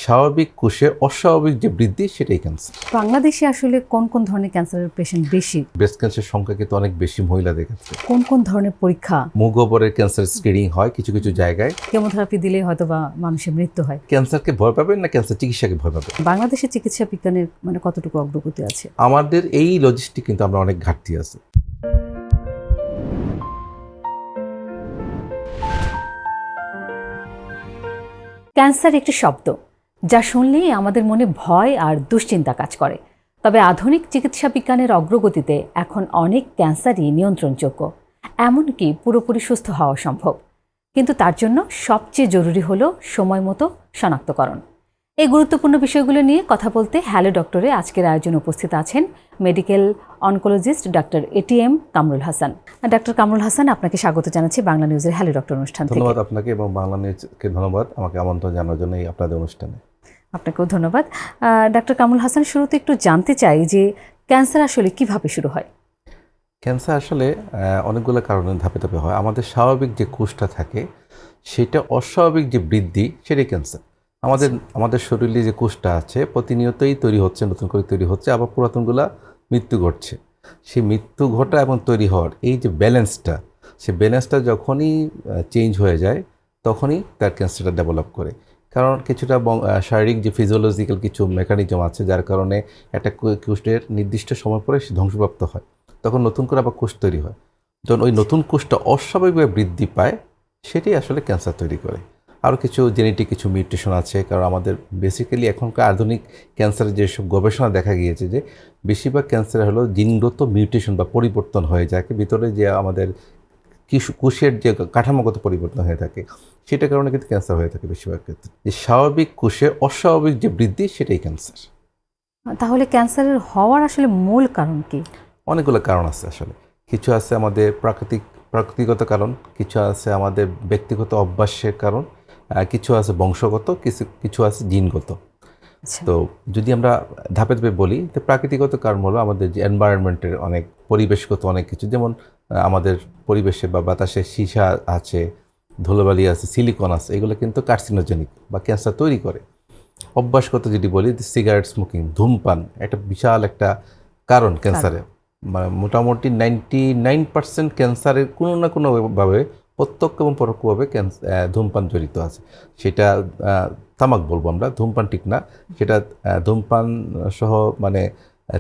স্বাভাবিক কোষের অস্বাভাবিক যে বৃদ্ধি সেটাই ক্যান্সার। বাংলাদেশে আসলে কোন কোন ধরনের ক্যান্সারের পেশেন্ট বেশি? ব্রেস্ট ক্যান্সার সংখ্যা কিন্তু অনেক বেশি মহিলাদের ক্ষেত্রে। কোন কোন ধরনের পরীক্ষা? মুখগহ্বরের ক্যান্সার স্ক্রিনিং হয় কিছু কিছু জায়গায়। কেমোথেরাপি দিলে হয়তো বা মানুষের মৃত্যু হয়। ক্যান্সারকে ভয় পাবেন না ক্যান্সার চিকিৎসাকে ভয় পাবেন? বাংলাদেশে চিকিৎসা বিজ্ঞানের কতটুকু অগ্রগতি আছে? আমাদের এই লজিস্টিক কিন্তু আমরা অনেক ঘাটতি আছে। ক্যান্সার একটি শব্দ যা শুনলেই আমাদের মনে ভয় আর দুশ্চিন্তা কাজ করে। তবে আধুনিক চিকিৎসা বিজ্ঞানের অগ্রগতিতে এখন অনেক ক্যান্সারই নিয়ন্ত্রণযোগ্য, এমনকি পুরোপুরি সুস্থ হওয়া সম্ভব। কিন্তু তার জন্য সবচেয়ে জরুরি হলো সময় মতো শনাক্তকরণ। এই গুরুত্বপূর্ণ বিষয়গুলো নিয়ে কথা বলতে হ্যালো ডক্টরে আজকের আয়োজনে উপস্থিত আছেন medical oncologist doctor ATM Kamrul Hasan. Doctor Kamrul Hasan, আপনাকে স্বাগত জানাচ্ছি বাংলা নিউজের হ্যালো ডক্টর অনুষ্ঠান থেকে। ধন্যবাদ আপনাকে এবং বাংলা নিউজকে ধন্যবাদ আমাকে আমন্ত্রণ জানানোর জন্য এই আপনাদের অনুষ্ঠানে। আপনাকেও ধন্যবাদ। ডাক্তার কামরুল হাসান, শুরুতে একটু জানতে চাই যে ক্যান্সার আসলে কিভাবে শুরু হয়? ক্যান্সার আসলে অনেকগুলো কারণে ধাপে ধাপে হয়। আমাদের স্বাভাবিক যে কোষটা থাকে সেটা অস্বাভাবিক যে বৃদ্ধি সেটাই ক্যান্সার। আমাদের শরীরে যে কোষটা আছে প্রতিনিয়তই তৈরি হচ্ছে, নতুন করে তৈরি হচ্ছে, আবার পুরাতনগুলা মৃত্যু ঘটছে। সেই মৃত্যু ঘটা এবং তৈরি হওয়ার এই যে ব্যালেন্সটা, সেই ব্যালেন্সটা যখনই চেঞ্জ হয়ে যায় তখনই তার ক্যান্সারটা ডেভেলপ করে। কারণ কিছুটা শারীরিক যে ফিজিওলজিক্যাল কিছু মেকানিজম আছে যার কারণে একটা কোষের নির্দিষ্ট সময় পরে সে ধ্বংসপ্রাপ্ত হয়, তখন নতুন করে আবার কোষ তৈরি হয়। যখন ওই নতুন কোষটা অস্বাভাবিকভাবে বৃদ্ধি পায় সেটাই আসলে ক্যান্সার তৈরি করে। আরও কিছু জেনেটিক কিছু মিউটেশন আছে, কারণ আমাদের বেসিক্যালি এখনকার আধুনিক ক্যান্সারের যেসব গবেষণা দেখা গিয়েছে যে বেশিরভাগ ক্যান্সার হলো জিনগত মিউটেশন বা পরিবর্তন হয়ে যায় ভিতরে, যে আমাদের কোষের যে কাঠামোগত পরিবর্তন হয়ে থাকে সেটার কারণে কিন্তু ক্যান্সার হয়ে থাকে বেশিরভাগ ক্ষেত্রে। যে স্বাভাবিক কোষের অস্বাভাবিক যে বৃদ্ধি সেটাই ক্যান্সার। তাহলে ক্যান্সারের হওয়ার আসলে মূল কারণ কি? অনেকগুলো কারণ আছে আসলে। কিছু আছে আমাদের প্রাকৃতিগত কারণ, কিছু আছে আমাদের ব্যক্তিগত অভ্যাসের কারণ, কিছু আছে বংশগত, কিছু আছে জিনগত। তো যদি আমরা ধাপে ধাপে বলি, তো প্রাকৃতিগত কারণ হলো আমাদের যে এনভায়রনমেন্টের অনেক পরিবেশগত অনেক কিছু, যেমন আমাদের পরিবেশে বা বাতাসে সীসা আছে, ধুলোবালি আছে, সিলিকন আছে, এগুলো কিন্তু কার্সিনোজেনিক বা ক্যান্সার তৈরি করে। অভ্যাসগত যদি বলি, সিগারেট স্মোকিং, ধূমপান একটা বিশাল একটা কারণ ক্যান্সারে। মানে মোটামুটি 99% ক্যান্সারের কোনো না কোনোভাবে প্রত্যক্ষ এবং পরোক্ষভাবে ধূমপান জড়িত আছে। সেটা তামাক বলবো আমরা, ধূমপান ঠিক না, সেটা ধূমপান সহ মানে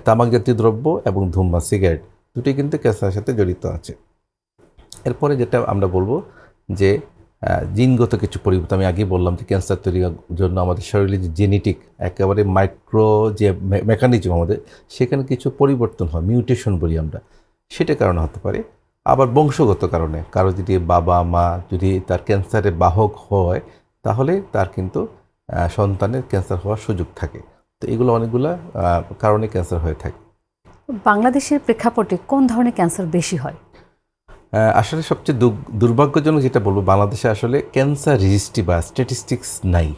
তামাক জাতীয় দ্রব্য এবং ধূমপান সিগারেট দুটি কিন্তু ক্যান্সারের সাথে জড়িত আছে। এরপরে যেটা আমরা বলবো যে জিনগত কিছু পরিবর্তন। আমি আগেই বললাম যে ক্যান্সার তৈরির জন্য আমাদের শরীরে যে জেনেটিক একেবারে মাইক্রো যে মেকানিজম আমাদের, সেখানে কিছু পরিবর্তন হয়, মিউটেশন বলি আমরা, সেটা কারণে হতে পারে। আবার বংশগত কারণে কারো যদি বাবা মা যদি তার ক্যান্সারের বাহক হয় তাহলে তার কিন্তু সন্তানের ক্যান্সার হওয়ার সুযোগ থাকে। তো এগুলো অনেকগুলো কারণে ক্যান্সার হয়ে থাকে। বাংলাদেশের প্রেক্ষাপটে কোন ধরনের ক্যান্সার বেশি হয়? আসলে সবচেয়ে দুর্ভাগ্যজনক যেটা বলবো, বাংলাদেশে আসলে ক্যান্সার রেজিস্ট্রি বা স্ট্যাটিস্টিক্স নাই।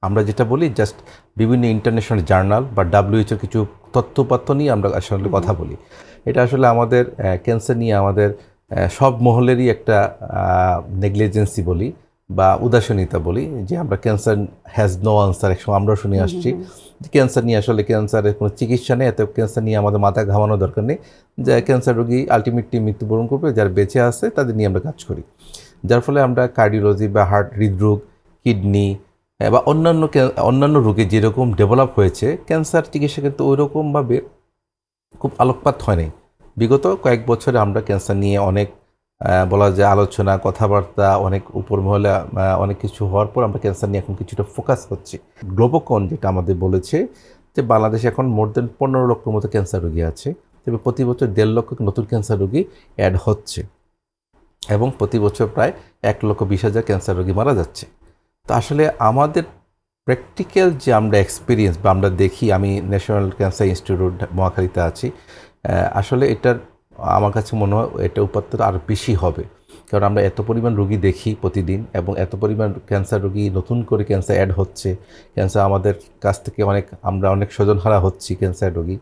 আমরা যেটা বলি জাস্ট বিভিন্ন ইন্টারন্যাশনাল জার্নাল বা WHO কিছু তথ্যপত্র নিয়ে আমরা আসলে কথা বলি। এটা আসলে আমাদের ক্যান্সার নিয়ে আমাদের সব মহলেরই একটা নেগলিজেন্সি বলি বা উদাসীনতা বলি, যে আমরা ক্যান্সার হ্যাজ নো আনসার। একসময় আমরাও শুনে আসছি ক্যান্সার নিয়ে আসলে ক্যান্সারের কোনো চিকিৎসা নেই, এত ক্যান্সার নিয়ে আমাদের মাথা ঘামানোর দরকার নেই, যে ক্যান্সার রোগী আলটিমেটলি মৃত্যুবরণ করবে, যারা বেঁচে আছে তাদের নিয়ে আমরা কাজ করি। যার ফলে আমরা কার্ডিওলজি বা হৃদরোগ, কিডনি বা অন্যান্য রোগে যেরকম ডেভেলপ হয়েছে, ক্যান্সার চিকিৎসা কিন্তু ওই রকমভাবে খুব আলোকপাত হয় নাই। বিগত কয়েক বছরে আমরা ক্যান্সার নিয়ে অনেক বলা যায় আলোচনা, কথাবার্তা, অনেক উপর মহলে অনেক কিছু হওয়ার পর আমরা ক্যান্সার নিয়ে এখন কিছুটা ফোকাস হচ্ছি। গ্লোবোকন যেটা আমাদের বলেছে যে বাংলাদেশে এখন মোর দেন 15 লক্ষের মতো ক্যান্সার রোগী আছে, তবে প্রতি বছর 1.5 লক্ষ নতুন ক্যান্সার রোগী অ্যাড হচ্ছে এবং প্রতি বছর প্রায় 1,20,000 ক্যান্সার রোগী মারা যাচ্ছে। তো আসলে আমাদের প্র্যাকটিক্যাল যে আমরা এক্সপিরিয়েন্স বা আমরা দেখি, আমি ন্যাশনাল ক্যান্সার ইনস্টিটিউট মহাখালীতে আছি, আসলে এটার আমার কাছে মনে হয় এটা উপাত্তটা আরও বেশি হবে, কারণ আমরা এত পরিমাণ রোগী দেখি প্রতিদিন এবং এত পরিমাণ ক্যান্সার রোগী নতুন করে ক্যান্সার অ্যাড হচ্ছে, ক্যান্সার আমাদের কাছ থেকে আমরা অনেক স্বজনহারা হচ্ছি ক্যান্সার রোগী।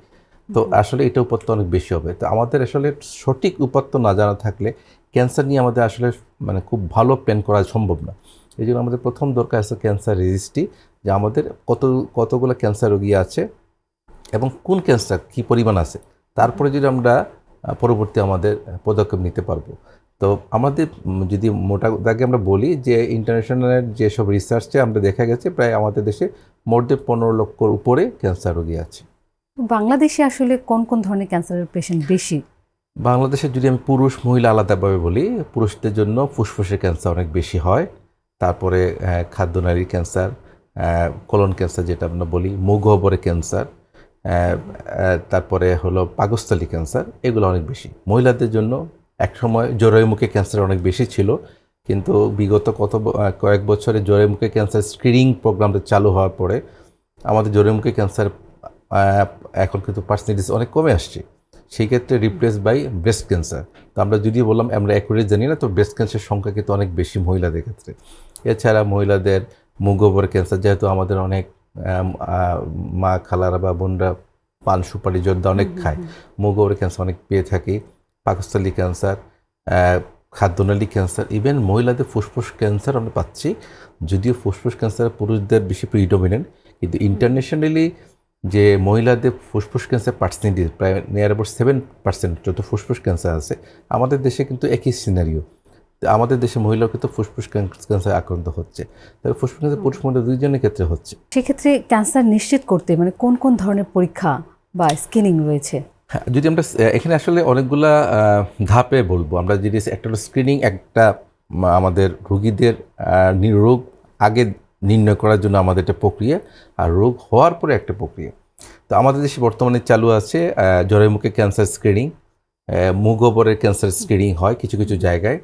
তো আসলে এটা উপাত্ত অনেক বেশি হবে। তো আমাদের আসলে সঠিক উপাত্ত না জানা থাকলে ক্যান্সার নিয়ে আমাদের আসলে খুব ভালো প্ল্যান করা সম্ভব না। এই জন্য আমাদের প্রথম দরকার আছে ক্যান্সার রেজিস্ট্রি, যে আমাদের কতগুলো ক্যান্সার রোগী আছে এবং কোন ক্যান্সার কী পরিমাণ আছে, তারপরে যদি আমরা পরবর্তী আমাদের পদক্ষেপ নিতে পারবো। তো আমাদের যদি মোটা দাগে আমরা বলি যে ইন্টারন্যাশনাল যেসব রিসার্চে আমরা দেখা গেছে প্রায় আমাদের দেশে মোট 15 লক্ষর উপরে ক্যান্সার রোগী আছে। বাংলাদেশে আসলে কোন কোন ধরনের ক্যান্সারের পেশেন্ট বেশি? বাংলাদেশে যদি আমি পুরুষ মহিলা আলাদাভাবে বলি, পুরুষদের জন্য ফুসফুসের ক্যান্সার অনেক বেশি হয়, তারপরে খাদ্যনালীর ক্যান্সার, কোলন ক্যান্সার যেটা আমরা বলি, মুখগহ্বরের ক্যান্সার, তারপরে হলো পাকস্থলী ক্যান্সার, এগুলো অনেক বেশি। মহিলাদের জন্য একসময় জরায়ুমুখী ক্যান্সার অনেক বেশি ছিল, কিন্তু বিগত কয়েক বছরে জরায়ুমুখী ক্যান্সার স্ক্রিনিং প্রোগ্রামটা চালু হওয়ার পরে আমাদের জরায়ুমুখী ক্যান্সার এখন কিন্তু পার্সেন্টেজ অনেক কমে আসছে। সেই ক্ষেত্রে রিপ্লেস বাই ব্রেস্ট ক্যান্সার। তো আমরা যদি বললাম আমরা অ্যাকুরেট জানি না, তো ব্রেস্ট ক্যান্সার সংখ্যা কিন্তু অনেক বেশি মহিলাদের ক্ষেত্রে। এছাড়া মহিলাদের মুখগহ্বরের ক্যান্সার, যেহেতু আমাদের অনেক মা খালারা বা বোনরা পান সুপারি জর্দা অনেক খায়, মুখগহ্বরের ক্যান্সার অনেক পেয়ে থাকি। পাকস্থলী ক্যান্সার, খাদ্যনালী ক্যান্সার, ইভেন মহিলাদের ফুসফুস ক্যান্সার আমরা পাচ্ছি। যদিও ফুসফুস ক্যান্সার পুরুষদের বেশি প্রিডমিনেন্ট, কিন্তু ইন্টারন্যাশনালি যে মহিলাদের ফুসফুস ক্যান্সার পার্সেন্টেজ প্রায় নিয়ার অ্যাবাউট 7% যত ফুসফুস ক্যান্সার আছে, আমাদের দেশে কিন্তু একই সিনারিও। আমাদের দেশে মহিলাও কিন্তু ফুসফুস ক্যান্সার আক্রান্ত হচ্ছে। তবে ফুসফুস ক্যান্সার পুরুষ মহিলা দুইজনের ক্ষেত্রে হচ্ছে। সেক্ষেত্রে ক্যান্সার নিশ্চিত করতে মানে কোন কোন ধরনের পরীক্ষা বা স্ক্রিনিং রয়েছে? হ্যাঁ, যদি আমরা এখানে আসলে অনেকগুলা ধাপে বলবো। আমরা যদি একটা স্ক্রিনিং, একটা আমাদের রোগীদের রোগ আগে নির্ণয় করার জন্য আমাদের একটা প্রক্রিয়া, আর রোগ হওয়ার পরে একটা প্রক্রিয়া। তো আমাদের দেশে বর্তমানে চালু আছে জরায়ুমুখী ক্যান্সার স্ক্রিনিং, মুখগহ্বরের ক্যান্সার স্ক্রিনিং হয় কিছু কিছু জায়গায়।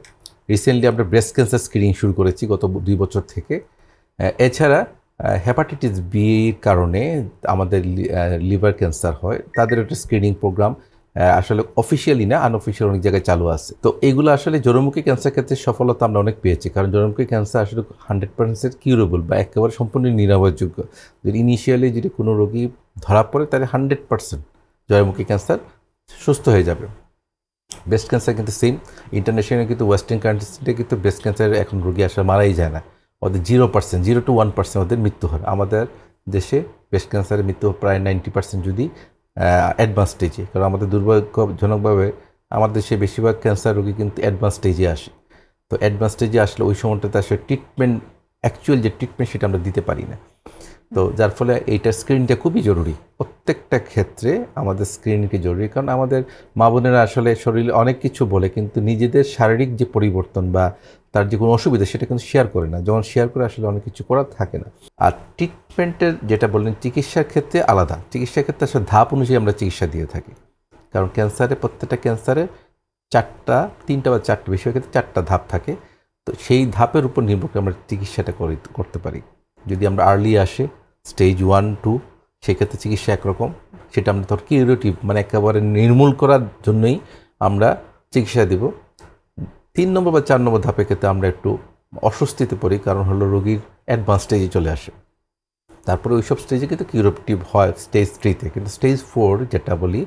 রিসেন্টলি আমরা ব্রেস্ট ক্যান্সার স্ক্রিনিং শুরু করেছি গত 2 বছর থেকে। এছাড়া হেপাটাইটিস বির কারণে আমাদের লিভার ক্যান্সার হয়, তাদের একটা স্ক্রিনিং প্রোগ্রাম আসলে অফিসিয়ালি না, আনঅফিসিয়াল অনেক জায়গায় চালু আছে। তো এগুলো আসলে জরায়ুমুখী ক্যান্সার ক্ষেত্রে সফলতা আমরা অনেক পেয়েছি, কারণ জরায়ুমুখী ক্যান্সার আসলে 100% কিউরেবল বা একেবারে সম্পূর্ণ নিরাময়যোগ্য। যদি ইনিশিয়ালি যদি কোনো রোগী ধরা পড়ে, তাহলে 100% জরায়ুমুখী ক্যান্সার সুস্থ হয়ে যাবে। ব্রেস্ট ক্যান্সার কিন্তু সেম, ইন্টারন্যাশনাল কিন্তু ওয়েস্টার্ন কান্ট্রিতে কিন্তু ব্রেস্ট ক্যান্সার এখন রোগী আসলে মারাই যায় না, ওদের 0%, 0 to 1% ওদের মৃত্যু হয়। আমাদের দেশে ব্রেস্ট ক্যান্সারের মৃত্যু প্রায় 90% যদি অ্যাডভান্স স্টেজে, কারণ আমাদের দুর্ভাগ্যজনকভাবে আমাদের দেশে বেশিরভাগ ক্যান্সার রোগী কিন্তু অ্যাডভান্স স্টেজে আসে। তো অ্যাডভান্স স্টেজে আসলে ওই সময়টাতে আসলে অ্যাকচুয়াল যে ট্রিটমেন্ট সেটা আমরা দিতে পারি না। তো যার ফলে এইটার স্ক্রিনিংটা খুবই জরুরি। প্রত্যেকটা ক্ষেত্রে আমাদের স্ক্রিনিংটি জরুরি, কারণ আমাদের মা বোনেরা আসলে শরীরে অনেক কিছু বলে, কিন্তু নিজেদের শারীরিক যে পরিবর্তন বা তার যে কোনো অসুবিধা সেটা কিন্তু শেয়ার করে না। যখন শেয়ার করে আসলে অনেক কিছু করার থাকে না। আর ট্রিটমেন্টের যেটা বললেন, চিকিৎসার ক্ষেত্রে আলাদা। চিকিৎসার ক্ষেত্রে আসলে ধাপ অনুযায়ী আমরা চিকিৎসা দিয়ে থাকি, কারণ প্রত্যেকটা ক্যান্সারে 3টা বা 4টা, বেশিরভাগ ক্ষেত্রে 4টা ধাপ থাকে। তো সেই ধাপের উপর নির্ভর করে আমরা চিকিৎসাটা করতে পারি। যদি আমরা আর্লি আসে স্টেজ 1, 2, সেক্ষেত্রে চিকিৎসা একরকম, সেটা আমরা ধর কিউরেটিভ মানে একেবারে নির্মূল করার জন্যই আমরা চিকিৎসা দেব। 3 নম্বর বা 4 নম্বর ধাপের ক্ষেত্রে আমরা একটু অস্বস্তিতে পড়ি, কারণ হলো রোগীর অ্যাডভান্স স্টেজে চলে আসে। তারপরে ওইসব স্টেজে কিন্তু কিউরেটিভ হয় স্টেজ 3-তে, কিন্তু স্টেজ 4 যেটা বলি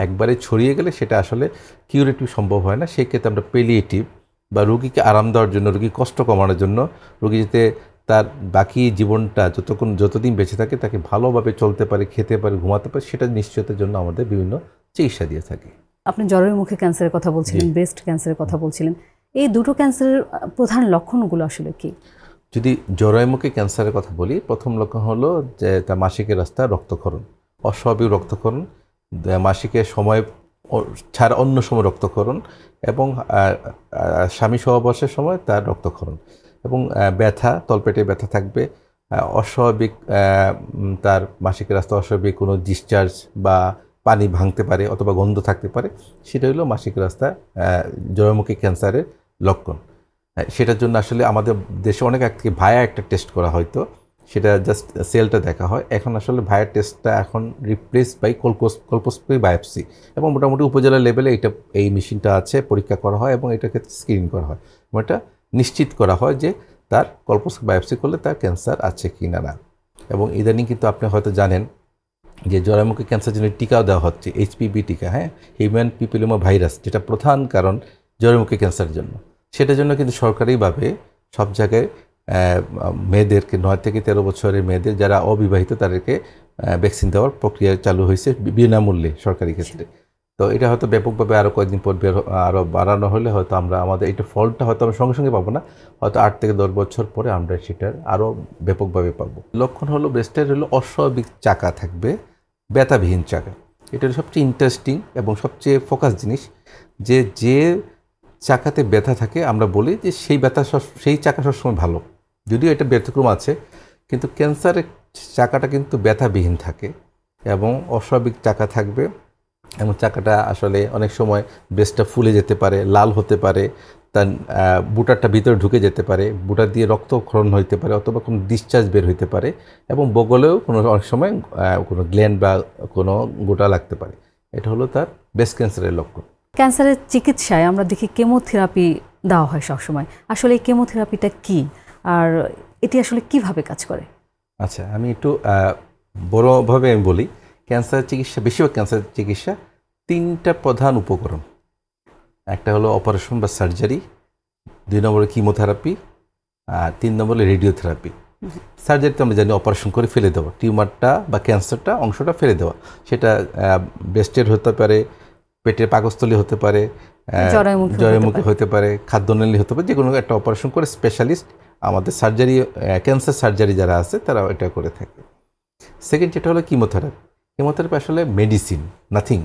একবারে ছড়িয়ে গেলে সেটা আসলে কিউরেটিভ সম্ভব হয় না। সেক্ষেত্রে আমরা পেলিয়েটিভ বা রোগীকে আরাম দেওয়ার জন্য, রোগীর কষ্ট কমানোর জন্য, রোগী যাতে তার বাকি জীবনটা যতদিন বেঁচে থাকে তাকে ভালোভাবে চলতে পারে, খেতে পারে, ঘুমাতে পারে, সেটা নিশ্চয়তার জন্য আমাদের বিভিন্ন চিকিৎসা দিয়ে থাকি। আপনি জরায়ুমুখী ক্যান্সারের কথা বলছিলেন, ব্রেস্ট ক্যান্সারের কথা বলছিলেন, এই দুটো ক্যান্সারের প্রধান লক্ষণগুলো আসলে কি? যদি জরায়ুমুখী ক্যান্সারের কথা বলি, প্রথম লক্ষণ হলো যে তার মাসিকের রাস্তায় রক্তক্ষরণ, অস্বাভাবিক রক্তক্ষরণ, মাসিকের সময় ছাড়া অন্য সময় রক্তক্ষরণ, এবং স্বামী সহবাসের সময় তার রক্তক্ষরণ, এবং ব্যথা, তলপেটে ব্যথা থাকবে, অস্বাভাবিক তার মাসিকের রাস্তায় অস্বাভাবিক কোনো ডিসচার্জ বা পানি ভাঙতে পারে অথবা গন্ধ থাকতে পারে, সেটা হলো মাসিকের রাস্তা জরায়ুমুখী ক্যান্সারের লক্ষণ। সেটার জন্য আসলে আমাদের দেশে অনেক আগে থেকে ভায়া একটা টেস্ট করা হয়তো, সেটা জাস্ট সেলটা দেখা হয়। এখন আসলে ভায়া টেস্টটা এখন রিপ্লেস বাই কলপোস্কোপি বায়োপসি, এবং মোটামুটি উপজেলা লেভেলে এই মেশিনটা আছে, পরীক্ষা করা হয় এবং এটাকে স্ক্রিনিং করা হয়, এবং এটা নিশ্চিত করা হয় যে তার কলপোস্কোপি বায়োপসি করলে তার ক্যান্সার আছে কি না। এবং ইদানিং কিন্তু আপনি হয়তো জানেন যে জরায়ুমুখী ক্যান্সার জন্য টিকাও দেওয়া হচ্ছে, HPV টিকা, হিউম্যান প্যাপিলোমা ভাইরাস, যেটা প্রধান কারণ জরায়ুমুখী ক্যান্সারের জন্য। সেটার জন্য কিন্তু সরকারিভাবে সব জায়গায় মেয়েদেরকে 9 থেকে 13 বছরের মেয়েদের যারা অবিবাহিত তাদেরকে ভ্যাকসিন দেওয়ার প্রক্রিয়া চালু হয়েছে বিনামূল্যে সরকারি ক্ষেত্রে। তো এটা হয়তো ব্যাপকভাবে আরও কয়েকদিন পর আরও বাড়ানো হলে হয়তো আমরা আমাদের এটা ফলটা হয়তো আমরা সঙ্গে সঙ্গে পাবো না, হয়তো 8 থেকে 10 বছর পরে আমরা সেটার আরও ব্যাপকভাবে পাবো। লক্ষণ হলো ব্রেস্টের হলো অস্বাভাবিক চাকা থাকবে, ব্যথাবিহীন চাকা। এটা হলো সবচেয়ে ইন্টারেস্টিং এবং সবচেয়ে ফোকাস জিনিস, যে চাকাতে ব্যথা থাকে আমরা বলি যে সেই চাকা সবসময় ভালো, যদিও এটা ব্যতিক্রম আছে, কিন্তু ক্যান্সারের চাকাটা কিন্তু ব্যথাবিহীন থাকে এবং অস্বাভাবিক চাকা থাকবে এবং চাকাটা আসলে অনেক সময় ব্রেস্টটা ফুলে যেতে পারে, লাল হতে পারে, তার বুটারটা ভিতরে ঢুকে যেতে পারে, বুটার দিয়ে রক্তক্ষরণ হইতে পারে অথবা কোনো ডিসচার্জ বের হইতে পারে এবং বগলেও অনেক সময় কোনো গ্ল্যান্ড বা কোনো গোটা লাগতে পারে। এটা হলো তার ব্রেস্ট ক্যান্সারের লক্ষণ। ক্যান্সারের চিকিৎসায় আমরা দেখি কেমোথেরাপি দেওয়া হয় সবসময়। আসলে এই কেমোথেরাপিটা কি, আর এটি আসলে কিভাবে কাজ করে? আচ্ছা, আমি একটু বড়ভাবে আমি বলি। ক্যান্সার চিকিৎসা, বেশিরভাগ ক্যান্সার চিকিৎসা 3টা প্রধান উপকরণ। একটা হলো অপারেশন বা সার্জারি, 2 নম্বরে কিমোথেরাপি, আর 3 নম্বরে রেডিওথেরাপি। সার্জারিতে আমরা জানি অপারেশন করে ফেলে দেওয়া, টিউমারটা বা ক্যান্সারটা অংশটা ফেলে দেওয়া, সেটা ব্রেস্টের হতে পারে, পেটের পাকস্থলী হতে পারে, জরায়ুমুখী হতে পারে, খাদ্যনালী হতে পারে, যে কোনো একটা অপারেশন করে স্পেশালিস্ট আমাদের সার্জারি, ক্যান্সার সার্জারি যারা আছে তারা এটা করে থাকে। সেকেন্ড যেটা হলো কিমোথেরাপি। কিমোথেরাপি আসলে মেডিসিন, নাথিং।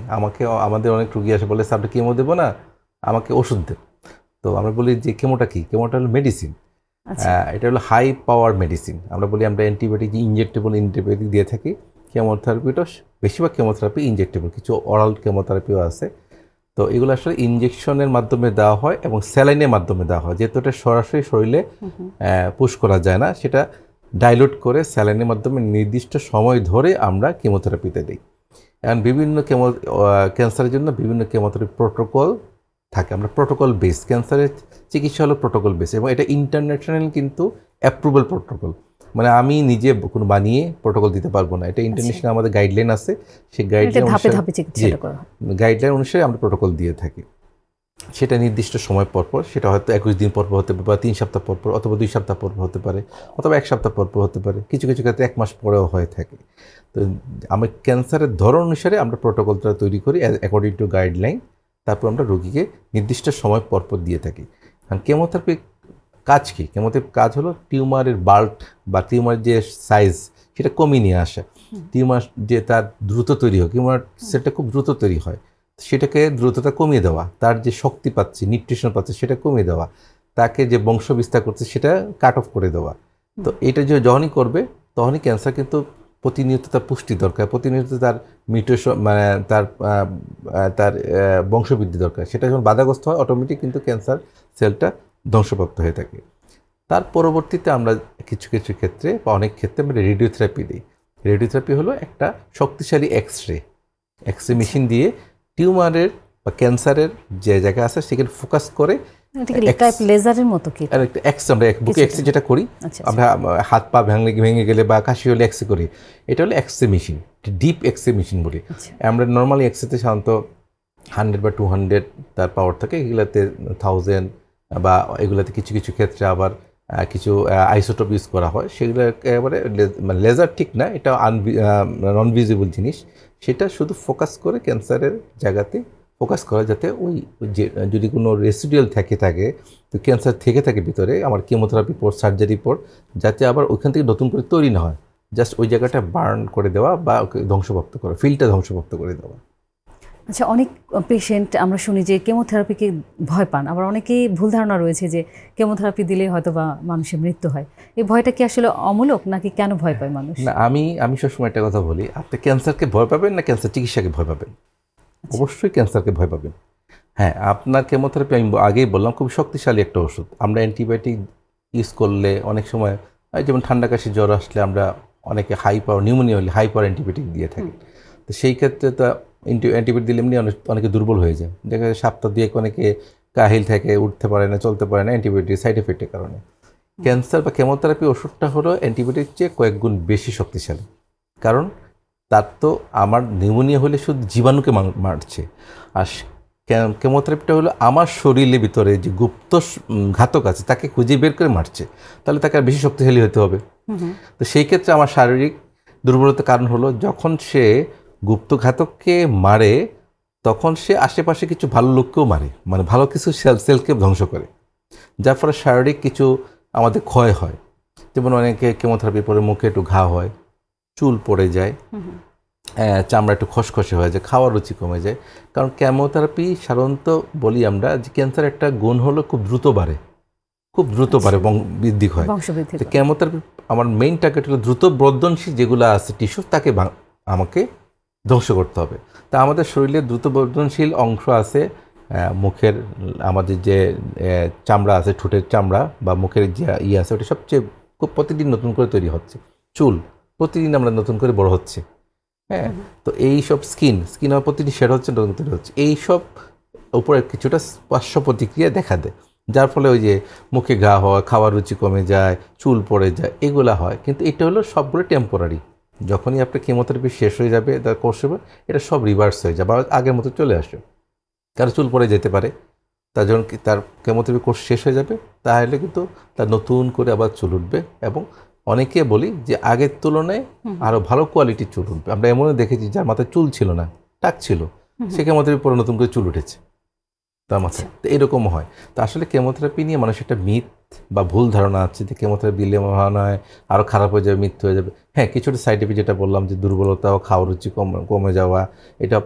আমাদের অনেক রুগী আসে বলে স্যার, আপনি কেমো দেবো না, আমাকে ওষুধ দেন। তো আমরা বলি যে কেমোটা কি? কেমোটা হলো মেডিসিন। এটা হলো হাই পাওয়ার মেডিসিন। আমরা বলি আমরা অ্যান্টিবায়োটিক, ইনজেক্টেবল অ্যান্টিবায়োটিক দিয়ে থাকি। কেমোথেরাপিটা বেশিরভাগ কেমোথেরাপি ইনজেক্টেবল, কিছু অরাল কেমোথেরাপিও আছে। তো এগুলো আসলে ইনজেকশনের মাধ্যমে দেওয়া হয় এবং স্যালাইনের মাধ্যমে দেওয়া হয়, যেহেতু এটা সরাসরি শরীরে পুশ করা যায় না, সেটা ডাইলুট করে স্যালাইনের মাধ্যমে নির্দিষ্ট সময় ধরে আমরা কেমোথেরাপিতে দিই। এখন বিভিন্ন ক্যান্সারের জন্য বিভিন্ন কেমোথেরাপি প্রোটোকল থাকে। আমরা প্রোটোকল বেস, ক্যান্সারের চিকিৎসা হলো প্রোটোকল বেস এবং এটা ইন্টারন্যাশনাল কিন্তু অ্যাপ্রুভাল প্রোটোকল। মানে আমি নিজে কোনো বানিয়ে প্রোটোকল দিতে পারবো না, এটা ইন্টারন্যাশনাল আমাদের গাইডলাইন আছে, সেই গাইডলাইন অনুসারে আমরা প্রোটোকল দিয়ে থাকি। সেটা নির্দিষ্ট সময় পরপর, সেটা হয়তো 21 দিন পরপর হতে পারে, বা 3 সপ্তাহ পরপর, অথবা 2 সপ্তাহ পরপর হতে পারে, অথবা 1 সপ্তাহ পরপর হতে পারে, কিছু কিছু ক্ষেত্রে 1 মাস পরেও হয়ে থাকে। তো আমরা ক্যান্সারের ধরন অনুসারে আমরা প্রোটোকলটা তৈরি করি অ্যাকর্ডিং টু গাইডলাইন, তারপর আমরা রোগীকে নির্দিষ্ট সময় পরপর দিয়ে থাকি। কারণ কেমোথেরাপির কাজ কী? কেমোথেরাপির কাজ হলো টিউমারের বাল্ক বা টিউমার যে সাইজ সেটা কমিয়ে নিয়ে আসা। টিউমার যে তার দ্রুত তৈরি হয়, টিউমার সেটা খুব দ্রুত তৈরি হয়, সেটাকে দ্রুততা কমিয়ে দেওয়া, তার যে শক্তি পাচ্ছে, নিউট্রিশন পাচ্ছে সেটা কমিয়ে দেওয়া, তাকে যে বংশ বিস্তার করছে সেটা কাট অফ করে দেওয়া। তো এটা যে যখনই করবে তখনই ক্যান্সার কিন্তু প্রতিনিয়ত তার পুষ্টি দরকার, প্রতিনিয়ত তার মিউটেশন, মানে তার বংশবৃদ্ধি দরকার। সেটা যখন বাধাগ্রস্ত হয় অটোমেটিক কিন্তু ক্যান্সার সেলটা ধ্বংসপ্রাপ্ত হয়ে থাকে। তার পরবর্তীতে আমরা কিছু কিছু ক্ষেত্রে বা অনেক ক্ষেত্রে আমরা রেডিওথেরাপি দিই। রেডিওথেরাপি হলো একটা শক্তিশালী এক্সরে মেশিন দিয়ে টিউমারের বা ক্যান্সারের যে জায়গা আছে সেখানে ফোকাস করে, লেজারের মতো কি আমরা বুকে এক্সরে যেটা করি, আমরা হাত পা ভেঙে গেলে বা কাশি হলে এক্সরে করি, এটা হলো x-ray machine, deep x-ray machine বলি আমরা। নর্মালি এক্সরেতে সাধারণত 100 বা 200 তার পাওয়ার থাকে, এগুলাতে 1000 বা এগুলাতে কিছু কিছু ক্ষেত্রে আবার কিছু আইসোটোপ ইউজ করা হয়, সেগুলো একেবারে মানে লেজার ঠিক না, এটা নন ভিজিবল জিনিস, সেটা শুধু ফোকাস করে ক্যান্সারের জায়গাতে ফোকাস করা, যাতে ওই যে যদি কোনো রেসিডুয়াল থাকে তো ক্যান্সার থেকে থাকে ভিতরে আমার কেমোথেরাপি পর, সার্জারি পর, যাতে আবার ওইখান থেকে নতুন করে তৈরি না হয়, জাস্ট ওই জায়গাটা বার্ন করে দেওয়া বা ওকে ধ্বংসপ্রাপ্ত করা, ফিল্ডটা ধ্বংসপ্রাপ্ত করে দেওয়া। আচ্ছা, অনেক পেশেন্ট আমরা শুনি যে কেমোথেরাপিকে ভয় পান, আবার অনেকেই ভুল ধারণা রয়েছে যে কেমোথেরাপি দিলে হয়তো বা মানুষের মৃত্যু হয়। এই ভয়টা কি আসলে অমূলক, নাকি কেন ভয় পায় মানুষ? না, আমি সবসময় একটা কথা বলি, আপনি ক্যান্সারকে ভয় পাবেন না ক্যান্সার চিকিৎসাকে ভয় পাবেন? অবশ্যই ক্যান্সারকে ভয় পাবেন। হ্যাঁ, আপনার কেমোথেরাপি আমি আগেই বললাম খুব শক্তিশালী একটা ওষুধ। আমরা অ্যান্টিবায়োটিক ইউজ করলে অনেক সময়, যেমন ঠান্ডা কাশি জ্বর আসলে আমরা অনেকে হাই পাওয়ার, নিউমোনিয়া হলে হাই পাওয়ার অ্যান্টিবায়োটিক দিয়ে থাকি। তো সেই ক্ষেত্রে তো অ্যান্টিবায়োটিক দিলে এমনি অনেকে দুর্বল হয়ে যায়, দেখা যায় সপ্তাহ 2 অনেকে কাহিল থাকে, উঠতে পারে না, চলতে পারে না অ্যান্টিবায়োটিক সাইড এফেক্টের কারণে। ক্যান্সার বা কেমোথেরাপি ওষুধটা হলো অ্যান্টিবায়োটিক চেয়ে কয়েক গুণ বেশি শক্তিশালী, কারণ তার তো আমার নিউমোনিয়া হলে শুধু জীবাণুকে মারছে, আর কেমোথেরাপিটা হলো আমার শরীরের ভিতরে যে গুপ্ত ঘাতক আছে তাকে খুঁজে বের করে মারছে, তাহলে তাকে আর বেশি শক্তিশালী হতে হবে। তো সেই ক্ষেত্রে আমার শারীরিক দুর্বলতার কারণ হলো যখন সে গুপ্ত ঘাতককে মারে তখন সে আশেপাশে কিছু ভালো লোককেও মারে, মানে ভালো কিছু সেলকে ধ্বংস করে, যার ফলে শারীরিক কিছু আমাদের ক্ষয় হয়। যেমন অনেকে কেমোথেরাপি পরে মুখে একটু ঘা হয়, চুল পড়ে যায়, চামড়া একটু খসখসে হয়ে যায়, খাওয়ার রুচি কমে যায়। কারণ কেমোথেরাপি সাধারণত বলি আমরা যে ক্যান্সার একটা গুণ হলো খুব দ্রুত বাড়ে, খুব দ্রুত বাড়ে এবং বৃদ্ধি হয়। বংশবৃদ্ধি তো কেমোথেরাপি আমার মেইন টার্গেট হলো দ্রুত বর্ধনশীল যেগুলো আছে টিস্যু তাকে আমাকে ধ্বংস করতে হবে। তা আমাদের শরীরে দ্রুত বর্ধনশীল অংশ আছে, মুখের আমাদের যে চামড়া আছে, ঠোঁটের চামড়া বা মুখের যে আছে ওটা সবচেয়ে খুব প্রতিদিন নতুন করে তৈরি হচ্ছে, চুল প্রতিদিন আমরা নতুন করে বড় হচ্ছে। হ্যাঁ, তো এই সব স্কিন আমার প্রতিদিন শেড হচ্ছে, নতুন তৈরি হচ্ছে, এইসব উপরে কিছুটা পার্শ্ব প্রতিক্রিয়া দেখা দেয়, যার ফলে ওই যে মুখে ঘা হয়, খাওয়ার রুচি কমে যায়, চুল পড়ে যায়, এগুলা হয়। কিন্তু এটা হলো সবগুলো টেম্পোরারি। যখনই আপনার কেমোথেরাপি শেষ হয়ে যাবে, তার কোর্স হবে, এটা সব রিভার্স হয়ে যাবে, আবার আগের মতো চলে আসবে। কারো চুল পড়ে যেতে পারে, তার জন্য তার কেমোথেরাপি কোর্স শেষ হয়ে যাবে, তাহলে কিন্তু তার নতুন করে আবার চুল উঠবে। এবং অনেকে বলি যে আগের তুলনায় আরও ভালো কোয়ালিটির চুল উঠবে। আমরা এমনও দেখেছি যার মাথায় চুল ছিল না, টাক ছিল, সে কেমোথেরাপি পরে নতুন করে চুল উঠেছে তার মাথায়। তো এরকম হয়। তো আসলে কেমোথেরাপি নিয়ে মানুষের একটা মিথ বা ভুল ধারণা আছে যে কেমোথেরাপি দিলে মনে হয় আরও খারাপ হয়ে যাবে, মৃত্যু হয়ে যাবে। হ্যাঁ, কিছুটা সাইড এফেক্ট যেটা বললাম যে দুর্বলতা ও খাওয়ার রুচি কমে যাওয়া, এটা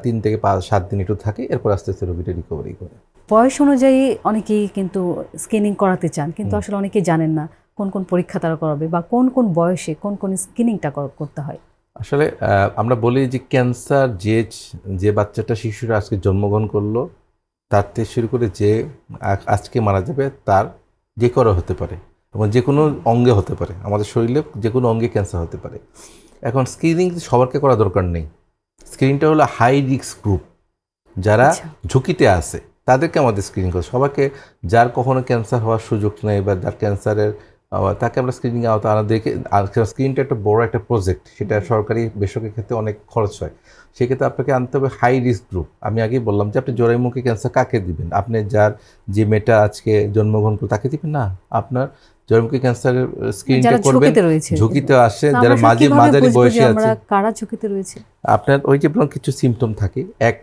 3 থেকে 7 দিন একটু থাকে, এরপর আস্তে আস্তে রোগীটা রিকভারি করে। বয়স অনুযায়ী অনেকেই কিন্তু স্ক্রিনিং করাতে চান, কিন্তু আসলে অনেকেই জানেন না কোন কোন পরীক্ষা তারা করাবে বা কোন কোন বয়সে কোন কোন স্ক্রিনিংটা করতে হয়। আসলে আমরা বলি যে ক্যান্সার যে বাচ্চাটা শিশুরা আজকে জন্মগ্রহণ করলো তার থেকে শুরু করে যে আজকে মারা যাবে, তার যে কোনো হতে পারে এবং যে কোনো অঙ্গে হতে পারে, আমাদের শরীরে যে কোনো অঙ্গে ক্যান্সার হতে পারে। এখন স্ক্রিনিং সবারকে করা দরকার নেই। স্ক্রিনিংটা হলো হাই রিস্ক গ্রুপ, যারা ঝুঁকিতে আছে তাদেরকে আমাদের স্ক্রিনিং করে। সবাইকে, যার কখনো ক্যান্সার হওয়ার সুযোগ নেই বা যার ক্যান্সারের তাকে আমরা স্ক্রিনিং আওতা আনাদেরকে। আর স্ক্রিনটা একটা বড় একটা প্রজেক্ট, সেটা সরকারি বেসরকারি ক্ষেত্রে অনেক খরচ হয়। সেক্ষেত্রে আপনাকে আনতে হবে হাই রিস্ক গ্রুপ। আমি আগেই বললাম যে আপনি জরায়ুমুখী ক্যান্সার কাকে দিবেন, আপনি যার যে মেয়েটা আজকে জন্মগ্রহণ করে তাকে দিবেন না, আপনার জরায়ুমুখী ক্যান্সারের স্ক্রিনটা করবেন। ঝুঁকিতে আসে যারা মাঝারি বয়সে আছে। কারা ঝুঁকিতে রয়েছে? আপনার ওই যে বললাম কিছু সিমটম থাকে, এক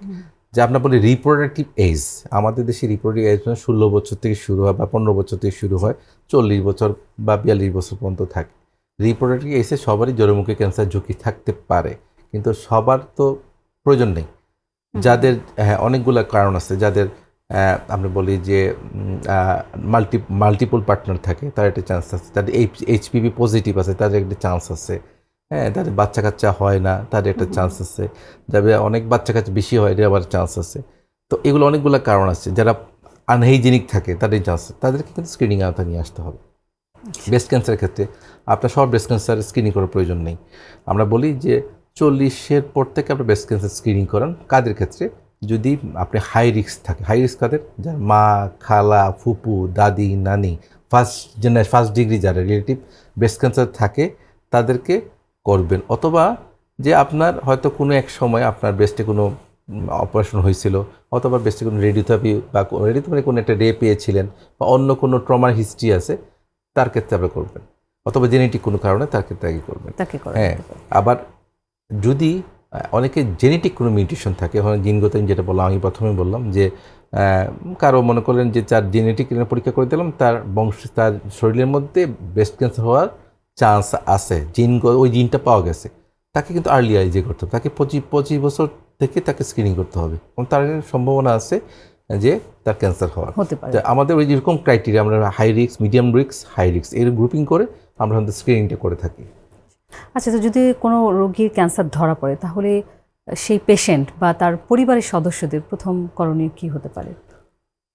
যে আপনার বলি রিপ্রোডাক্টিভ এজ, আমাদের দেশে রিপ্রোডাক্টিভ এজ 16 বছর থেকে শুরু হয় বা 15 বছর থেকে শুরু হয়, 40 বছর বা 42 বছর পর্যন্ত থাকে। রিপ্রোডাক্টিভ এজে সবারই জরায়ুমুখী ক্যান্সার ঝুঁকি থাকতে পারে, কিন্তু সবার তো প্রয়োজন নেই। যাদের অনেকগুলো কারণ আছে, যাদের আমরা বলি যে মাল্টিপল পার্টনার থাকে, তার একটা চান্স আছে। যাদের এইচপিভি পজিটিভ আছে তাদের একটা চান্স আছে। হ্যাঁ, তাদের বাচ্চা কাচ্চা হয় না, তাদের একটা চান্স আছে। যাদের অনেক বাচ্চা কাচ্চা বেশি হয়, এর আবার চান্স আছে। তো এগুলো অনেকগুলো কারণ আছে। যারা আনহাইজেনিক থাকে তাদের চান্স, তাদেরকে কিন্তু স্ক্রিনিং আওতা নিয়ে আসতে হবে। ব্রেস্ট ক্যান্সারের ক্ষেত্রে আপনার সব ব্রেস্ট ক্যান্সার স্ক্রিনিং করার প্রয়োজন নেই। আমরা বলি যে 40-এর পর থেকে আপনার ব্রেস্ট ক্যান্সার স্ক্রিনিং করান। কাদের ক্ষেত্রে? যদি আপনি হাই রিস্ক থাকে। হাই রিস্ক কাদের? যার মা, খালা, ফুপু, দাদি, নানি, ফার্স্ট ডিগ্রি যারা রিলেটিভ ব্রেস্ট ক্যান্সার থাকে তাদেরকে করবেন। অথবা যে আপনার হয়তো কোনো এক সময় আপনার ব্রেস্টে কোনো অপারেশন হয়েছিল, অথবা ব্রেস্টে কোনো রেডিওথেরাপি বা রেডিওথেরাপি কোনো একটা পেয়েছিলেন, বা অন্য কোনো ট্রমার হিস্ট্রি আছে, তার ক্ষেত্রে আপনি করবেন। অথবা জেনেটিক কোনো কারণে তার ক্ষেত্রে আগে করবেন। হ্যাঁ, আবার যদি অনেকে জেনেটিক কোনো মিউটেশন থাকে, জিনগত, যেটা বললাম আমি প্রথমে বললাম যে কারো মনে করলেন যে তার জেনেটিক পরীক্ষা করে দিলাম, তার তার শরীরের মধ্যে ব্রেস্ট ক্যান্সার হওয়ার চান্স আছে, ওই জিনটা পাওয়া গেছে, তাকে কিন্তু আর্লি আইজে করতে হবে। তাকে 25 বছর থেকে তাকে স্ক্রিনিং করতে হবে, এবং তার সম্ভাবনা আছে যে তার ক্যান্সার হওয়ার হতে পারে। আমাদের ওই যেরকম ক্রাইটেরিয়া, আমরা high risk, medium risk, high risk এর গ্রুপিং করে আমরা আমাদের স্ক্রিনিংটা করে থাকি। আচ্ছা, তো যদি কোনো রোগীর ক্যান্সার ধরা পড়ে, তাহলে সেই পেশেন্ট বা তার পরিবারের সদস্যদের প্রথম করণীয় কী হতে পারে?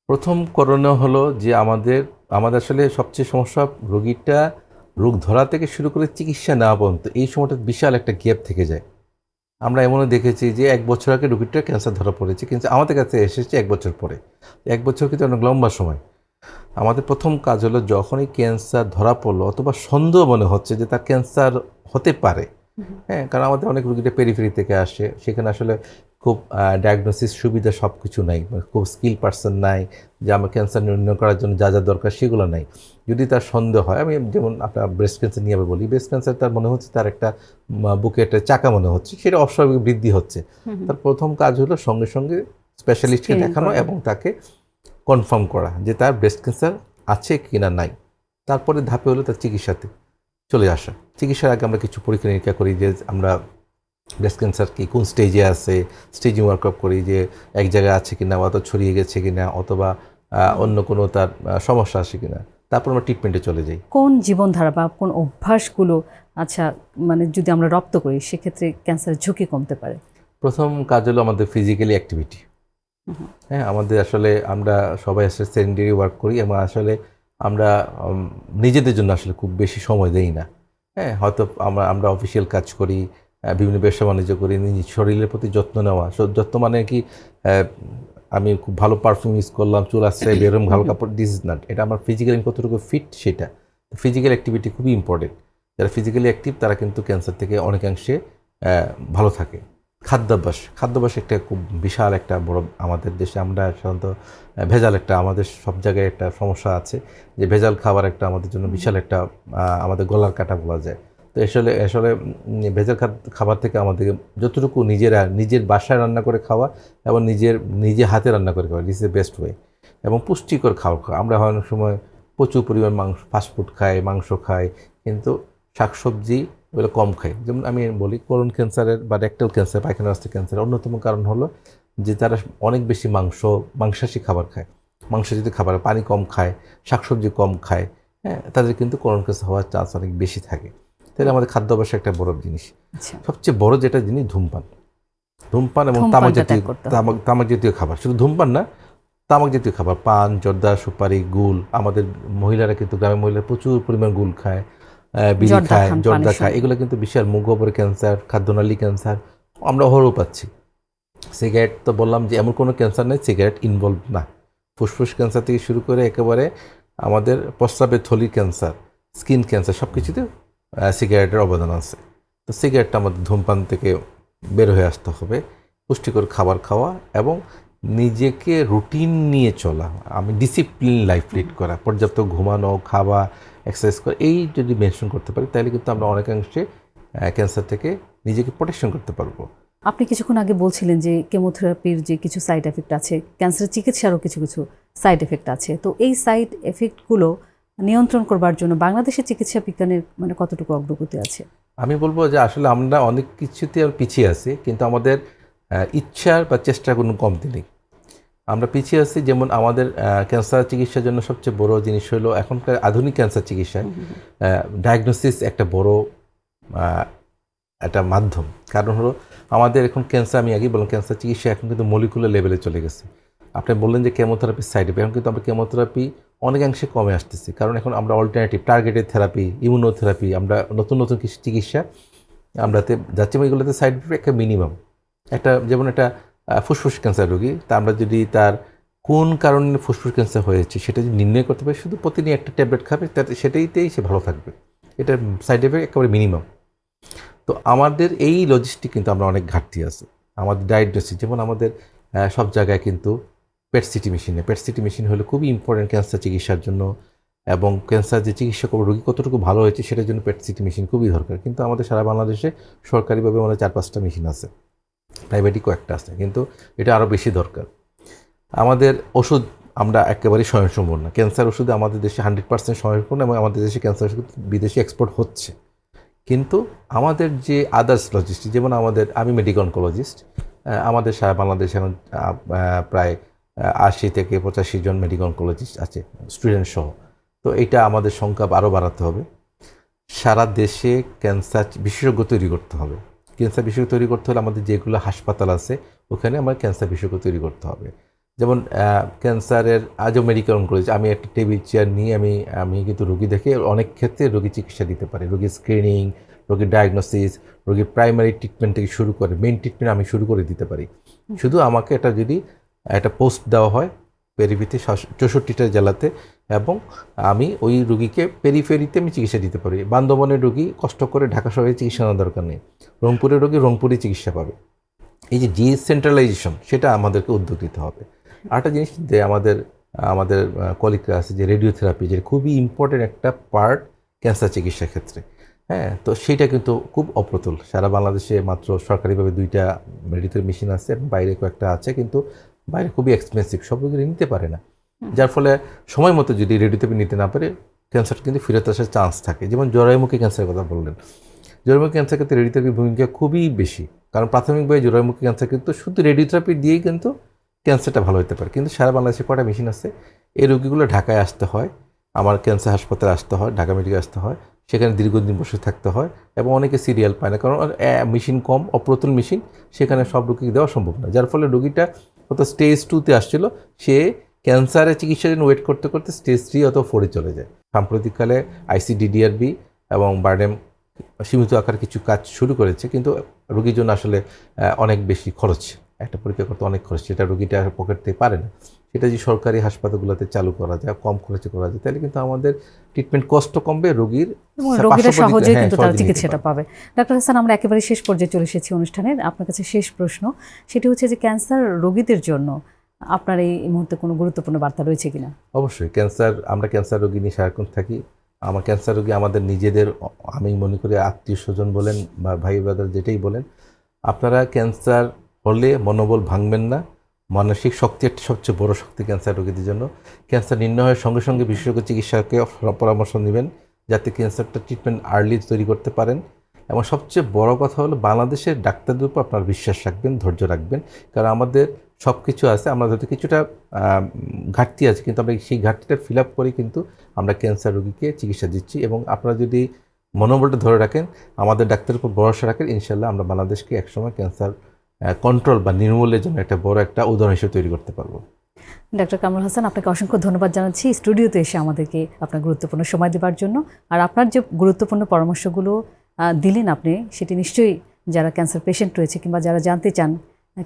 প্রথম করণীয় হলো যে আমাদের আসলে সবচেয়ে সমস্যা, রোগীটা রোগ ধরা থেকে শুরু করে চিকিৎসা নেওয়া পর্যন্ত এই সময়টা বিশাল একটা গ্যাপ থেকে যায়। আমরা এমনও দেখেছি যে 1 বছর আগে রোগীটা ক্যান্সার ধরা পড়েছে, কিন্তু আমাদের কাছে এসেছে 1 বছর পরে। 1 বছর কিন্তু অনেক লম্বা সময়। আমাদের প্রথম কাজ হলো যখনই ক্যান্সার ধরা পড়লো অথবা সন্দেহ মনে হচ্ছে যে তার ক্যান্সার হতে পারে, হ্যাঁ, কারণ আমাদের অনেক রোগীরা পেরিফেরি থেকে আসে, সেখানে আসলে খুব ডায়াগনোসিস সুবিধা সব কিছু নাই, মানে খুব স্কিল পার্সন নাই যে আমার ক্যান্সার নির্ণয় করার জন্য যা যা দরকার সেগুলো নাই। যদি তার সন্দেহ হয়, আমি যেমন আপনার ব্রেস্ট ক্যান্সার নিয়ে আমি বলি, ব্রেস্ট ক্যান্সার তার মনে হচ্ছে তার একটা বুকে একটা চাকা মনে হচ্ছে, সেটা অস্বাভাবিক বৃদ্ধি হচ্ছে, তার প্রথম কাজ হলো সঙ্গে সঙ্গে স্পেশালিস্টকে Screening দেখানো করা। এবং তাকে কনফার্ম করা যে তার ব্রেস্ট ক্যান্সার আছে কি না নাই। তারপরে ধাপে হলো তার চিকিৎসাতে চলে আসা। চিকিৎসার আগে আমরা কিছু পরীক্ষা নিরীক্ষা করি যে আমরা ব্রেস্ট ক্যান্সার কি কোন স্টেজে আছে, স্টেজিং ওয়ার্কআপ করি যে এক জায়গায় আছে কিনা, অথবা ছড়িয়ে গেছে কিনা, অথবা অন্য কোনো তার সমস্যা আছে কিনা। তারপর আমরা ট্রিটমেন্টে চলে যাই। কোন জীবনধারা বা কোন অভ্যাসগুলো আচ্ছা মানে যদি আমরা রপ্ত করি সেক্ষেত্রে ক্যান্সারের ঝুঁকি কমতে পারে? প্রথম কাজ হলো আমাদের ফিজিক্যালি অ্যাক্টিভিটি। হ্যাঁ, আমাদের আসলে আমরা সবাই আসলে সেকেন্ডারি ওয়ার্ক করি এবং আসলে আমরা নিজেদের জন্য আসলে খুব বেশি সময় দেই না। হ্যাঁ, হয়তো আমরা অফিসিয়াল কাজ করি, বিভিন্ন ব্যবসা বাণিজ্য করি, নিজের শরীরের প্রতি যত্ন নেওয়া। যত্ন মানে কি আমি খুব ভালো পারফিউম ইউজ করলাম, চুল আসছে, বেরোম ভালো কাপড়, দিস ইজ নট। এটা আমার ফিজিক্যালি কতটুকু ফিট সেটা। ফিজিক্যাল অ্যাক্টিভিটি খুবই ইম্পর্টেন্ট। যারা ফিজিক্যালি অ্যাক্টিভ তারা কিন্তু ক্যান্সার থেকে অনেকাংশে ভালো থাকে। খাদ্যাভ্যাস একটা খুব বিশাল একটা বড় আমাদের দেশে আমরা সাধারণত ভেজাল একটা আমাদের সব জায়গায় একটা সমস্যা আছে যে ভেজাল খাবার একটা আমাদের জন্য বিশাল একটা আমাদের গলার কাটা বলা যায়। তো আসলে আসলে ভেজাল খাবার থেকে আমাদের যতটুকু নিজের বাসায় রান্না করে খাওয়া এবং নিজে হাতে রান্না করে খাওয়া, this is the best way. এবং পুষ্টিকর খাওয়া আমরা অনেক সময় প্রচুর পরিমাণ ফাস্টফুড খাই, মাংস খাই, কিন্তু শাকসবজি এগুলো কম খাই। যেমন আমি বলি কোলন ক্যান্সারের বা রেকটাল ক্যান্সার, পায়খানা রাস্তার ক্যান্সারের অন্যতম কারণ হলো যে তারা অনেক বেশি মাংসাশী খাবার খায়, মাংসাশী খাবার, পানি কম খায়, শাকসবজি কম খায়। হ্যাঁ, তাদের কিন্তু কোলন ক্যান্সার হওয়ার চান্স অনেক বেশি থাকে। তাহলে আমাদের খাদ্যাভ্যাস একটা বড় জিনিস। আচ্ছা, সবচেয়ে বড় যেটা জিনিস ধূমপান এবং ধূমপানটা ত্যাগ করতে হবে। তামাক জাতীয় খাবার, শুধু ধূমপান না, তামাক জাতীয় খাবার, পান, জর্দা, সুপারি, গুল। আমাদের মহিলারা কিন্তু গ্রামের মহিলারা প্রচুর পরিমাণ গুল খায়, বিড়ি জর্দা খায়, খান জর্দা পানের খায়। সঙ্গে। এগুলো কিন্তু বিশাল মুখগহ্বরের ক্যান্সার, খাদ্যনালী ক্যান্সার আমরা অহরহ পাচ্ছি। সিগারেট তো বললাম যে এমন কোনো ক্যান্সার নেই সিগারেট ইনভলভ না। ফুসফুস ক্যান্সার থেকে শুরু করে একেবারে আমাদের প্রস্রাবের থলির ক্যান্সার, স্কিন ক্যান্সার, সব কিছুতে সিগারেটের অবদান আছে। তো সিগারেটটা আমাদের ধূমপান থেকে বের হয়ে আসতে হবে, পুষ্টিকর খাবার খাওয়া এবং নিজেকে রুটিন নিয়ে চলা, আমি ডিসিপ্লিন লাইফ লিড করা, পর্যাপ্ত ঘুমানো, খাওয়া, এক্সারসাইজ করা, এই যদি মেনশন করতে পারি তাহলে কিন্তু আমরা অনেকাংশে ক্যান্সার থেকে নিজেকে প্রোটেকশন করতে পারবো। আপনি কিছুক্ষণ আগে বলছিলেন যে কেমোথেরাপির যে কিছু সাইড এফেক্ট আছে, ক্যান্সার চিকিৎসারও কিছু কিছু সাইড এফেক্ট আছে, তো এই সাইড এফেক্টগুলো নিয়ন্ত্রণ করবার জন্য বাংলাদেশের চিকিৎসা বিজ্ঞানের মানে কতটুকু অগ্রগতি আছে? আমি বলবো যে আসলে আমরা অনেক কিছুতে পিছিয়ে আছি, কিন্তু আমাদের ইচ্ছার বা চেষ্টার কোনো কমতি নেই। আমরা পিছিয়ে আছি, যেমন আমাদের ক্যান্সার চিকিৎসার জন্য সবচেয়ে বড় জিনিস হলো এখনকার আধুনিক ক্যান্সার চিকিৎসায় ডায়াগনোসিস একটা বড় একটা মাধ্যম। কারণ হলো আমাদের এখন ক্যান্সার, আমি আগেই বললাম ক্যান্সার চিকিৎসা এখন কিন্তু মলিকুলার লেভেলে চলে গেছে। আপনি বললেন যে কেমোথেরাপির সাইড এফেক্ট, এখন কিন্তু আমরা কেমোথেরাপি অনেকাংশে কমে আসতেছি, কারণ এখন আমরা অল্টারনেটিভ টার্গেটেড থেরাপি, ইমিউনোথেরাপি, আমরা নতুন নতুন কিছু চিকিৎসা আমরাতে যাচ্ছি এবং এগুলোতে সাইড এফেক্ট একটা মিনিমাম। একটা যেমন একটা ফুসফুস ক্যান্সার রোগী, তা আমরা যদি তার কোন কারণে ফুসফুস ক্যান্সার হয়েছে সেটা যদি নির্ণয় করতে পারি, শুধু প্রতিদিন একটা ট্যাবলেট খাবে, তাতে সেটাইতেই সে ভালো থাকবে। এটার সাইড এফেক্ট একেবারে মিনিমাম। তো আমাদের এই লজিস্টিক কিন্তু আমরা অনেক ঘাটতি আছে। আমাদের ডায়াগনোসিস যেমন আমাদের সব জায়গায় কিন্তু পেট সিটি মেশিন হলো খুবই ইম্পর্টেন্ট ক্যান্সার চিকিৎসার জন্য, এবং ক্যান্সার যে চিকিৎসা করবো রোগী কতটুকু ভালো হয়েছে সেটার জন্য পেট সিটি মেশিন খুবই দরকার। কিন্তু আমাদের সারা বাংলাদেশে সরকারিভাবে মানে 4-5টা মেশিন আছে, প্রাইভেটই কয়েকটা আছে, কিন্তু এটা আরও বেশি দরকার। আমাদের ওষুধ আমরা একেবারেই স্বয়ংসম্পূর্ণ না। ক্যান্সার ওষুধে আমাদের দেশে 100% স্বয়ংসম্পূর্ণ, এবং আমাদের দেশে ক্যান্সার ওষুধ বিদেশে এক্সপোর্ট হচ্ছে। কিন্তু আমাদের যে আদার্স লজিস্টিক, যেমন আমি মেডিকেল অনকোলজিস্ট, আমাদের সারা বাংলাদেশে এখন প্রায় 80 থেকে 85 জন মেডিকেল অনকোলজিস্ট আছে, স্টুডেন্ট সহ। তো এটা আমাদের সংখ্যা আরও বাড়াতে হবে। সারা দেশে ক্যান্সার বিশেষজ্ঞ তৈরি করতে হবে। ক্যান্সার বিশেষজ্ঞ তৈরি করতে হলে আমাদের যেগুলো হাসপাতাল আছে ওখানে আমার ক্যান্সার বিশেষজ্ঞ তৈরি করতে হবে। যেমন ক্যান্সারের আজও মেডিকেল অনকোলজি, আমি একটা টেবিল চেয়ার নিয়ে আমি কিন্তু রোগী দেখে অনেক ক্ষেত্রে রোগী চিকিৎসা দিতে পারি। রোগীর স্ক্রিনিং, রোগীর ডায়াগনোসিস, রোগীর প্রাইমারি ট্রিটমেন্ট থেকে শুরু করে মেইন ট্রিটমেন্ট আমি শুরু করে দিতে পারি। শুধু আমাকে এটা যদি একটা পোস্ট দেওয়া হয়, পেরিফেরিতে 64টা জেলাতে, এবং আমি ওই রুগীকে পেরিফেরিতে আমি চিকিৎসা দিতে পারি। বান্দরবনের রুগী কষ্ট করে ঢাকা শহরে চিকিৎসা নেওয়ার দরকার নেই, রংপুরের রোগী রংপুরে চিকিৎসা পাবে। এই যে ডিসেন্ট্রালাইজেশন, সেটা আমাদেরকে উদ্যোগ নিতে হবে। আরেকটা জিনিস যে আমাদের আমাদের কলিগরা আছে, যে রেডিওথেরাপি, যে খুবই ইম্পর্টেন্ট একটা পার্ট ক্যান্সার চিকিৎসার ক্ষেত্রে। হ্যাঁ, তো সেইটা কিন্তু খুব অপ্রতুল। সারা বাংলাদেশে মাত্র সরকারিভাবে 2টা রেডিওথেরাপি মেশিন আছে, বাইরে কয়েকটা আছে, কিন্তু বাইরে খুবই এক্সপেন্সিভ, সব রোগী নিতে পারে না। যার ফলে সময় মতো যদি রেডিওথেরাপি নিতে না পারে, ক্যান্সার কিন্তু ফিরত আসার চান্স থাকে। যেমন জরায়ুমুখী ক্যান্সারের কথা বললেন, জরায়ুমুখী ক্যান্সার ক্ষেত্রে রেডিওথেরাপির ভূমিকা খুবই বেশি, কারণ প্রাথমিকভাবে জরায়ুমুখী ক্যান্সার কিন্তু শুধু রেডিওথেরাপি দিয়েই কিন্তু ক্যান্সারটা ভালো হতে পারে। কিন্তু সারা বাংলাদেশে কটা মেশিন আছে, এই রোগীগুলো ঢাকায় আসতে হয়, আমার ক্যান্সার হাসপাতালে আসতে হয়, ঢাকা মেডিকেল আসতে হয়, সেখানে দীর্ঘদিন বসে থাকতে হয়, এবং অনেকে সিরিয়াল পায় না, কারণ মেশিন কম, অপ্রতুল মেশিন, সেখানে সব রোগীকে দেওয়া সম্ভব না। যার ফলে রোগীটা হয়তো স্টেজ 2তে আসছিল, সে ক্যান্সারের চিকিৎসার জন্য ওয়েট করতে করতে স্টেজ 3 অথবা 4-এ চলে যায়। সাম্প্রতিককালে আইসিডিডিআরবি এবং বারডেম সীমিত আকার কিছু কাজ শুরু করেছে, কিন্তু রোগীর জন্য আসলে অনেক বেশি খরচ, একটা পরীক্ষা করতে অনেক খরচ, সেটা রোগীটা পকেট থেকে পারে না। সেটা যদি সরকারি হাসপাতালগুলোতে চালু করা যায়, কম খরচে করা যায়, তাহলে কিন্তু আমাদের ট্রিটমেন্ট কষ্ট কমবে, রোগীর এবং রোগীরা সহজেই কিন্তু তারা সহজে নিতে চিকিৎসাটা পাবে। ডাক্তার হাসান, আমরা একেবারে শেষ পর্যায়ে চলে এসেছি অনুষ্ঠানের। আপনার কাছে শেষ প্রশ্ন, সেটি হচ্ছে যে ক্যান্সার রোগীদের জন্য আপনার এই মুহূর্তে কোনো গুরুত্বপূর্ণ বার্তা রয়েছে কিনা? অবশ্যই আমরা ক্যান্সার রোগী নিয়ে সারাক্ষণ থাকি। আমার ক্যান্সার রোগী আমাদের নিজেদের, আমি মনে করি আত্মীয় স্বজন বলেন বা ভাই ব্রাদার যেটাই বলেন, আপনারা ক্যান্সার হলে মনোবল ভাঙবেন না। মানসিক শক্তি একটা সবচেয়ে বড় শক্তি ক্যান্সার রোগীদের জন্য। ক্যান্সার নির্ণয়ের সঙ্গে সঙ্গে বিশেষজ্ঞ চিকিৎসককে পরামর্শ নেবেন, যাতে ক্যান্সারটা ট্রিটমেন্ট আর্লি তৈরি করতে পারেন। এবং সবচেয়ে বড় কথা হলো, বাংলাদেশের ডাক্তারদের উপর আপনার বিশ্বাস রাখবেন, ধৈর্য রাখবেন, কারণ আমাদের সব কিছু আছে, আমরা হয়তো কিছুটা ঘাটতি আছে, কিন্তু আমরা সেই ঘাটতিটা ফিল আপ করে কিন্তু আমরা ক্যান্সার রোগীকে চিকিৎসা দিচ্ছি। এবং আপনারা যদি মনোবলটা ধরে রাখেন, আমাদের ডাক্তারের উপর ভরসা রাখেন, ইনশাল্লাহ আমরা বাংলাদেশকে একসময় ক্যান্সার কন্ট্রোল বা নির্মূলের জন্য একটা বড় একটা উদাহরণ হিসেবে তৈরি করতে পারবো। ডাক্তার কামরুল হাসান, আপনাকে অসংখ্য ধন্যবাদ জানাচ্ছি স্টুডিওতে এসে আমাদেরকে আপনার গুরুত্বপূর্ণ সময় দেওয়ার জন্য। আর আপনার যে গুরুত্বপূর্ণ পরামর্শগুলো দিলেন আপনি, সেটি নিশ্চয়ই যারা ক্যান্সার পেশেন্ট রয়েছে কিংবা যারা জানতে চান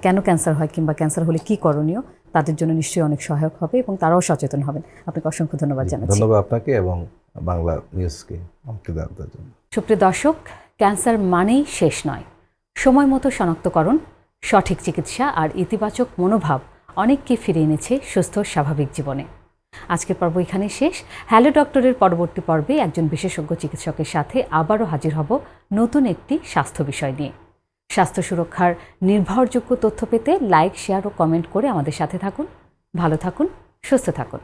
কেন ক্যান্সার হয় কিংবা ক্যান্সার হলে কী করণীয়, তাদের জন্য নিশ্চয়ই অনেক সহায়ক হবে এবং তারাও সচেতন হবেন। আপনাকে অসংখ্য ধন্যবাদ জানাচ্ছি। ধন্যবাদ আপনাকে এবং বাংলা নিউজকে আমাকে দেওয়ার জন্য। সুপ্রিয় দর্শক, ক্যান্সার মানেই শেষ নয়। সময় মতো শনাক্তকরণ, সঠিক চিকিৎসা আর ইতিবাচক মনোভাব অনেককে ফিরে এনেছে সুস্থ স্বাভাবিক জীবনে। আজকের পর্ব এখানেই শেষ। হ্যালো ডক্টরের পরবর্তী পর্বে একজন বিশেষজ্ঞ চিকিৎসকের সাথে আবারও হাজির হব নতুন একটি স্বাস্থ্য বিষয় নিয়ে। স্বাস্থ্য সুরক্ষার নির্ভরযোগ্য তথ্য পেতে লাইক, শেয়ার ও কমেন্ট করে আমাদের সাথে থাকুন। ভালো থাকুন, সুস্থ থাকুন।